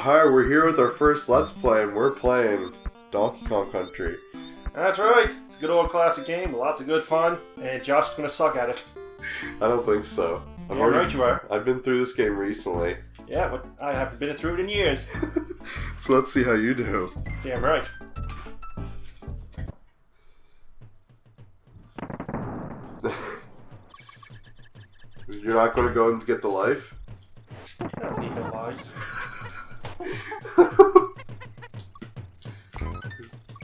hi, we're here with our first Let's Play, and we're playing Donkey Kong Country. That's right. It's a good old classic game, lots of good fun, and Josh is going to suck at it. I don't think so. Yeah, right you are. I've been through this game recently. Yeah, but I haven't been through it in years. So let's see how you do. Damn right. You're not going to go and get the life? I don't need no lies.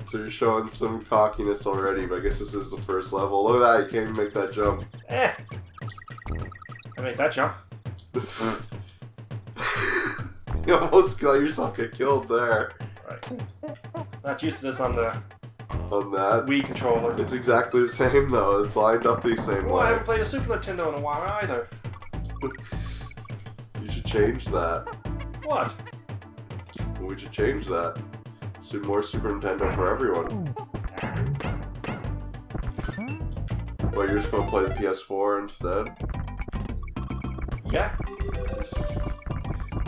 So you're showing some cockiness already, but I guess this is the first level. Look at that, you can't even make that jump. I make that jump. You almost got yourself get killed there. Right. Not used to this on the that Wii controller. It's exactly the same though. It's lined up the same way. Well, I haven't played a Super Nintendo in a while either. You should change that. What? We should change that. More Super Nintendo for everyone. Well, you're just gonna play the PS4 instead? Yeah.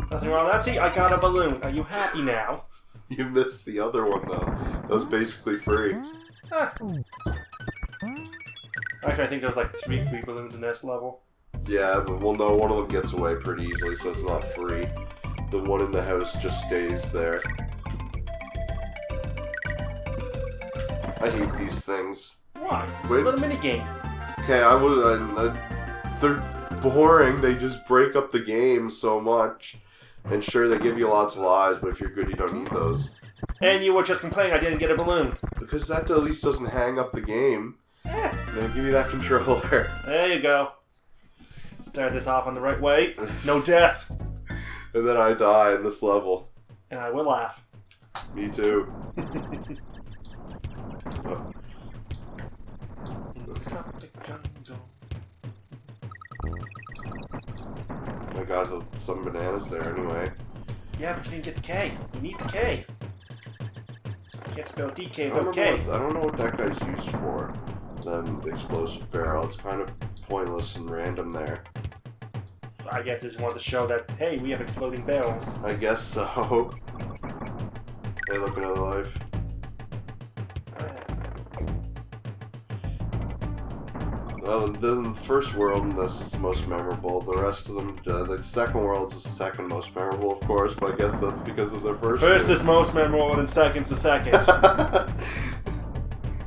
Nothing wrong with that. See, I got a balloon. Are you happy now? You missed the other one though. That was basically free. Actually, I think there was like 3 free balloons in this level. Yeah, but well, no, one of them gets away pretty easily, so it's not free. The one in the house just stays there. I hate these things. Why? It's a little mini game. Okay, they're boring. They just break up the game so much. And sure, they give you lots of lives, but if you're good, you don't need those. And you were just complaining I didn't get a balloon. Because that at least doesn't hang up the game. Yeah. Now give me that controller. There you go. Start this off on the right way. No death. And then I die in this level. And I will laugh. Me too. Oh. I got some bananas there anyway. Yeah, but you didn't get the K. You need the K. You can't spell DK I without K. don't know what that guy's used for. The explosive barrel. It's kind of pointless and random there. I guess it's wanted to show that, hey, we have exploding barrels. I guess so. Hey, look, another life. Well, the first world in this is the most memorable. The rest of them, the second world is the second most memorable, of course, but I guess that's because of their first. First is most memorable, and second's the second.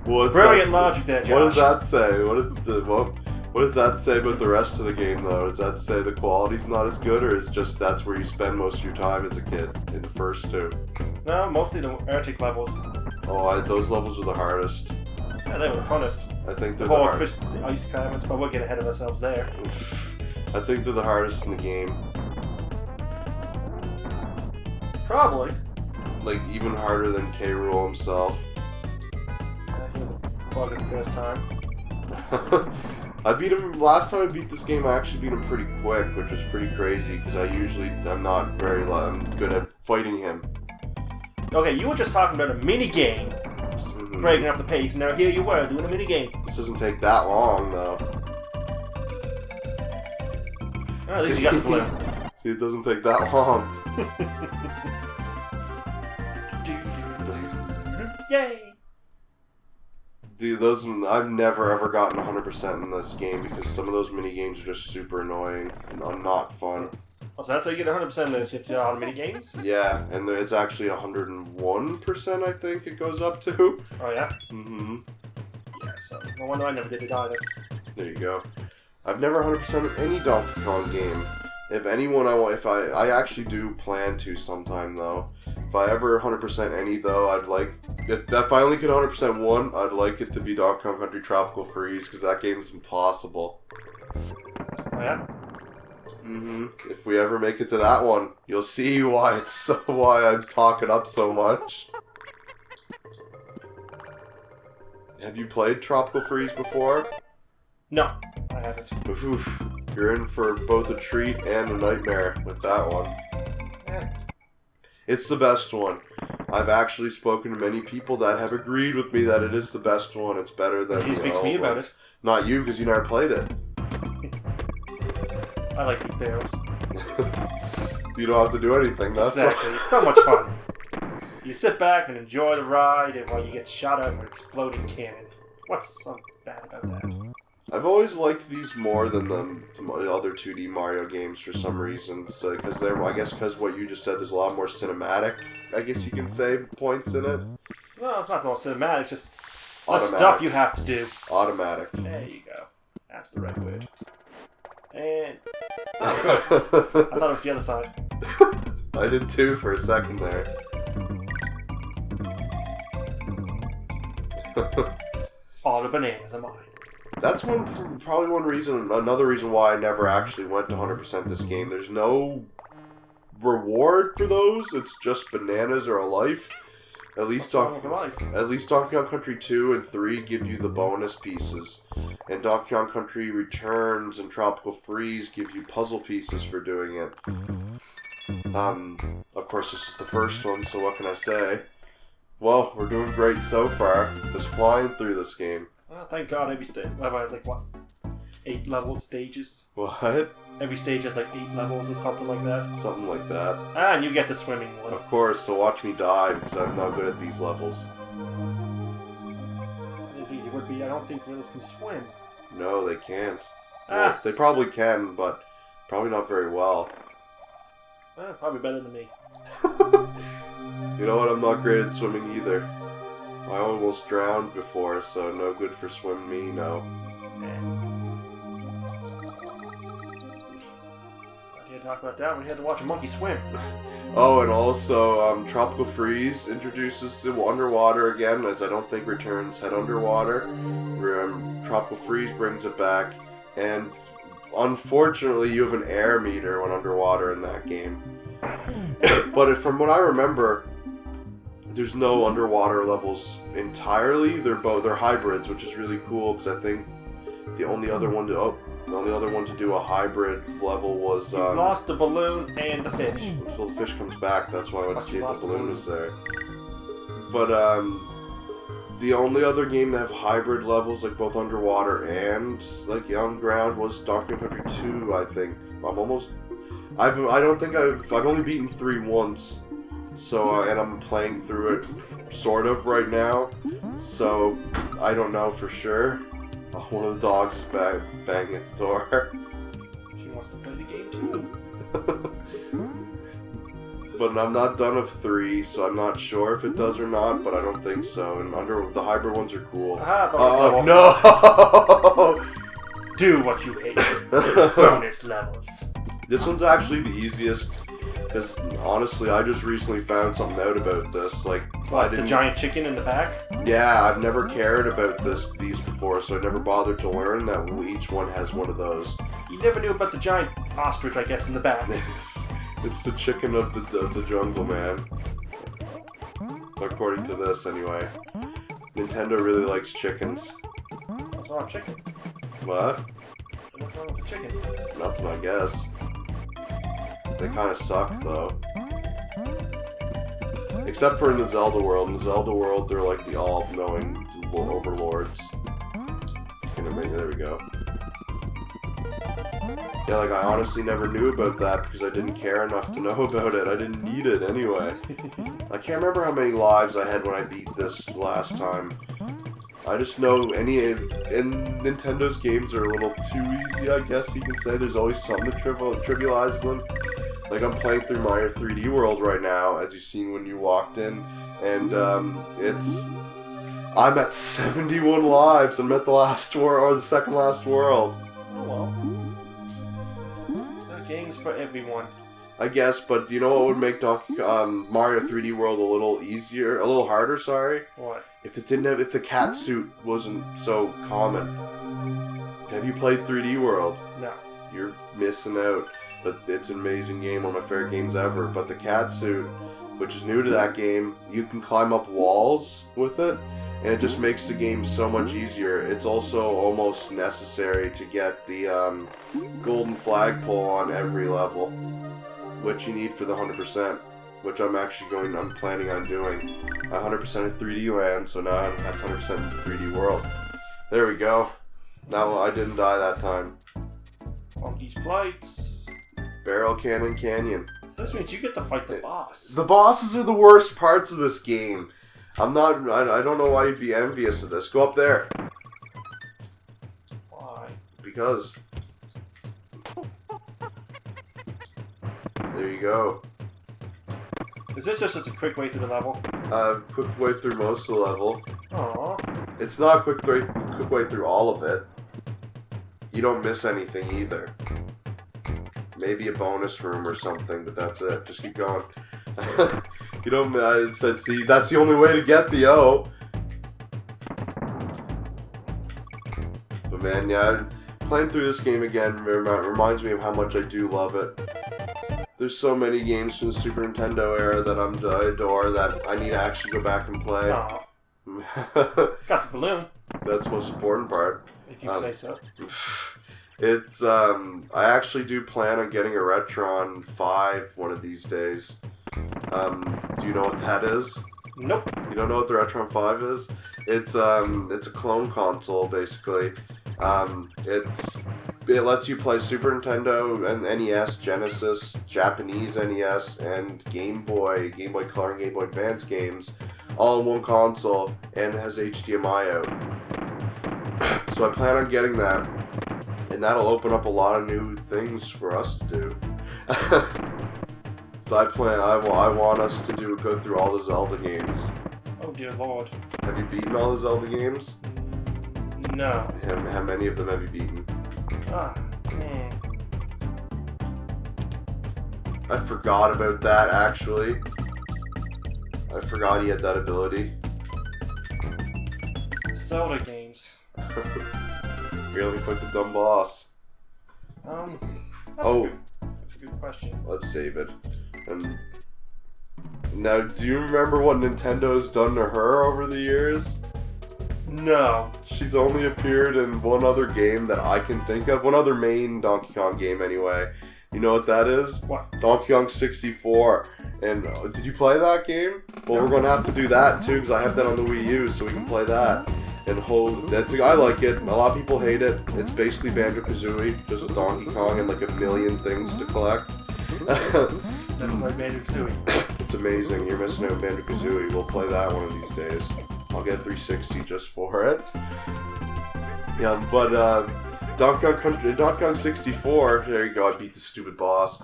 Brilliant logic there, Josh. What does that say? What does that say about the rest of the game, though? Does that say the quality's not as good, or is just that's where you spend most of your time as a kid in the first two? No, mostly the Arctic levels. Oh, those levels are the hardest. Yeah, they were the funnest. I think they're the whole hardest. ice climates, but we'll get ahead of ourselves there. I think they're the hardest in the game. Probably. Like, even harder than K. Rool himself. He was a bug at the first time. I beat him, last time I beat this game, I actually beat him pretty quick, which was pretty crazy, because I'm not very good at fighting him. Okay, you were just talking about a mini game. Breaking up the pace, and now here you were doing a mini game. This doesn't take that long, though. Oh, at least you got the balloon. See, it doesn't take that long. Yay! Dude, I've never ever gotten 100% in this game because some of those mini games are just super annoying and not fun. Oh, so that's how you get 100% in this. You have to do all the mini games? Yeah, and it's actually 101%, I think it goes up to. Oh, yeah? Mm-hmm. Yeah, so no wonder I never did it either. There you go. I've never 100% in any Donkey Kong game. If anyone I actually do plan to sometime though. If I ever 100% any though, I'd like, if I only could 100% one, I'd like it to be Donkey Kong Country Tropical Freeze, because that game is impossible. Oh, yeah? Mm-hmm. If we ever make it to that one, you'll see why I'm talking up so much. Have you played Tropical Freeze before? No, I haven't. Oof. You're in for both a treat and a nightmare with that one. Yeah. It's the best one. I've actually spoken to many people that have agreed with me that it is the best one. It's better than You speak to me about it. Not you, because you never played it. I like these barrels. You don't have to do anything. That's exactly. It's so much fun. You sit back and enjoy the ride, and while you get shot out of an exploding cannon. What's so bad about that? I've always liked these more than the other 2D Mario games for some reason. So, because what you just said, there's a lot more cinematic, I guess you can say, points in it. No, it's not the most cinematic, it's just the stuff you have to do. Automatic. There you go. That's the right word. And... Oh, good. I thought it was the other side. I did too for a second there. All the bananas are mine. That's probably another reason why I never actually went to 100% this game. There's no reward for those. It's just bananas or a life. At least Donkey Kong Country 2 and 3 give you the bonus pieces. And Donkey Kong Country Returns and Tropical Freeze give you puzzle pieces for doing it. Of course, this is the first one, so what can I say? Well, we're doing great so far. Just flying through this game. Well, thank God every stage has 8 level stages. What? Every stage has 8 levels or something like that. Something like that. And you get the swimming one. Of course, so watch me die because I'm not good at these levels. I didn't think you would be. I don't think gorillas can swim. No, they can't. Well, they probably can, but probably not very well. Probably better than me. You know what? I'm not great at swimming either. I almost drowned before, so no good for swim me, no. Not here to talk about that. We had to watch a monkey swim. Oh, and also, Tropical Freeze introduces to underwater again, as I don't think Returns had underwater. Tropical Freeze brings it back, and unfortunately, you have an air meter when underwater in that game. But from what I remember, there's no underwater levels entirely. They're hybrids, which is really cool because I think the only other one to do a hybrid level was you lost the balloon and the fish. Until the fish comes back, that's why I went to see if the balloon was there. But the only other game that have hybrid levels, like both underwater and on ground, was Donkey Kong Country 2. I think I've only beaten 3 once. So, and I'm playing through it sort of right now, so I don't know for sure. One of the dogs is banging at the door. She wants to play the game too. But I'm not done of 3, so I'm not sure if it does or not, but I don't think so. And the hybrid ones are cool. No! Do what you hate. Bonus levels. This one's actually the easiest. Because, honestly, I just recently found something out about this. The giant chicken in the back? Yeah, I've never cared about these before, so I never bothered to learn that each one has one of those. You never knew about the giant ostrich, I guess, in the back. It's the chicken of the jungle, man. According to this, anyway. Nintendo really likes chickens. What's wrong with chicken? What? What's wrong with the chicken? Nothing, I guess. They kind of suck, though. Except for in the Zelda world. In the Zelda world, they're like the all-knowing overlords. There we go. Yeah, I honestly never knew about that because I didn't care enough to know about it. I didn't need it anyway. I can't remember how many lives I had when I beat this last time. I just know Nintendo's games are a little too easy, I guess you can say. There's always something to trivialize them. I'm playing through Mario 3D World right now, as you've seen when you walked in, and I'm at 71 lives. I'm at the second last world. Oh well. That game's for everyone. I guess, but you know what would make Mario 3D World a little harder, sorry? What? If the cat suit wasn't so common. Have you played 3D World? No. You're missing out. But it's an amazing game, one of my favorite games ever. But the cat suit, which is new to that game, you can climb up walls with it, and it just makes the game so much easier. It's also almost necessary to get the golden flagpole on every level, which you need for the 100%, which I'm planning on doing. I 100% of 3D Land, so now I'm at 100% in 3D World. There we go. Now I didn't die that time. Monkey's Flights. Barrel Cannon Canyon. So this means you get to fight the boss. The bosses are the worst parts of this game. I don't know why you'd be envious of this. Go up there. Why? Because. There you go. Is this just a quick way through the level? Quick way through most of the level. Aww. It's not a quick way through all of it. You don't miss anything either. Maybe a bonus room or something, but that's it. Just keep going. You don't. I said, see, that's the only way to get the O. But man, yeah, playing through this game again reminds me of how much I do love it. There's so many games from the Super Nintendo era that I adore that I need to actually go back and play. Got the balloon. That's the most important part. If you say so. It's, I actually do plan on getting a Retron 5 one of these days. Do you know what that is? Nope. You don't know what the Retron 5 is? It's a clone console, basically. It lets you play Super Nintendo and NES, Genesis, Japanese NES, and Game Boy Color and Game Boy Advance games all in one console, and it has HDMI out. So I plan on getting that, and that'll open up a lot of new things for us to do. So I want us to go through all the Zelda games. Oh dear lord. Have you beaten all the Zelda games? No. How many of them have you beaten? I forgot about that, actually. I forgot he had that ability. Zelda games. Really fight the dumb boss. That's a good question. Let's save it. And now, do you remember what Nintendo's done to her over the years? No. She's only appeared in one other game that I can think of. One other main Donkey Kong game, anyway. You know what that is? What? Donkey Kong 64. And did you play that game? Well, we're going to have to do that, too, because I have that on the Wii U, so we can play that. And I like it. A lot of people hate it. It's basically Banjo-Kazooie, just with Donkey Kong and like a million things to collect. Never played Banjo-Kazooie. It's amazing. You're missing out on Banjo-Kazooie. We'll play that one of these days. I'll get 360 just for it. Yeah, but Donkey Kong 64. There you go. I beat the stupid boss.